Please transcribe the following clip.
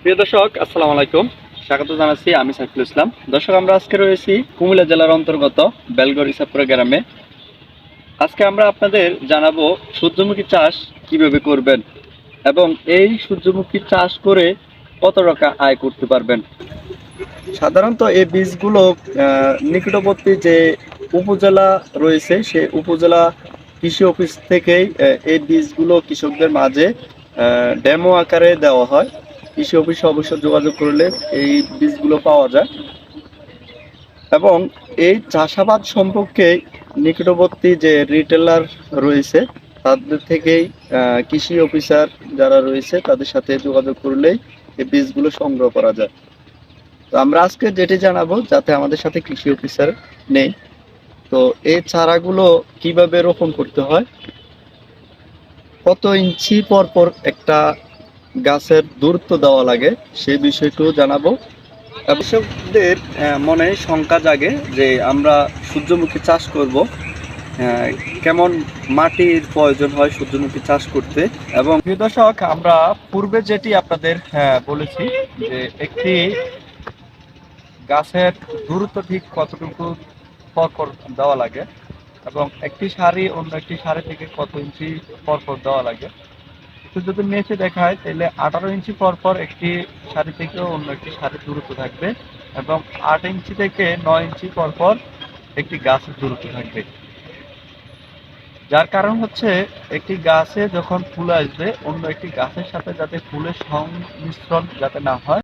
প্রিয় দর্শক, আসসালামু আলাইকুম। স্বাগত জানাচ্ছি, আমি সাইফুল ইসলাম। দর্শক, আমরা আজকে রয়েছি কুমিল্লা জেলার অন্তর্গত বেলগড় ইসাপুরা গ্রামে। আজকে আমরা আপনাদের জানাবো সূর্যমুখী চাষ কিভাবে করবেন এবং এই সূর্যমুখী চাষ করে কত টাকা আয় করতে পারবেন। সাধারণত এই বীজগুলো নিকটবর্তী যে উপজেলা রয়েছে সে উপজেলা কৃষি অফিস থেকেই এই বীজগুলো কৃষকদের মাঝে ডেমো আকারে দেওয়া হয়। কৃষি অফিসে অবশ্য যোগাযোগ করলে এই বীজগুলো পাওয়া যায় এবং এই চাষাবাদ সম্পর্কে নিকটবর্তী যে রিটেলার রয়েছে তাদের থেকেই কৃষি অফিসার যারা রয়েছে তাদের সাথে যোগাযোগ করলেই এই বীজগুলো সংগ্রহ করা যায়। তো আমরা আজকে যেটি জানাবো, যাতে আমাদের সাথে কৃষি অফিসার নেই, তো এই চারাগুলো কিভাবে রোপণ করতে হয়, কত ইঞ্চি পর পর একটা গাছের দূরত্ব দেওয়া লাগে সেই বিষয়টিও জানাবো। কৃষকদের মনে শঙ্কা জাগে যে আমরা সূর্যমুখী চাষ করব, কেমন মাটির প্রয়োজন হয় সূর্যমুখী চাষ করতে। এবং প্রিয় দর্শক, আমরা পূর্বে যেটি আপনাদের বলেছি যে একটি গাছের দূরত্ব ঠিক কতটুকু পরপর দেওয়া লাগে এবং একটি সারি অন্য একটি সারি থেকে কত ইঞ্চি পরপর দেওয়া লাগে। একটু যদি নিচে দেখায় তাহলে 18 ইঞ্চি পরপর একটি সারি থেকে অন্য একটি সারি দূরত্ব থাকবে এবং 8 ইঞ্চি থেকে 9 ইঞ্চি পরপর একটি গাছের দূরত্ব থাকবে। যার কারণ হচ্ছে একটি গাছে যখন ফুল আসবে অন্য একটি গাছের সাথে যাতে ফুলের সংমিশ্রণ যাতে না হয়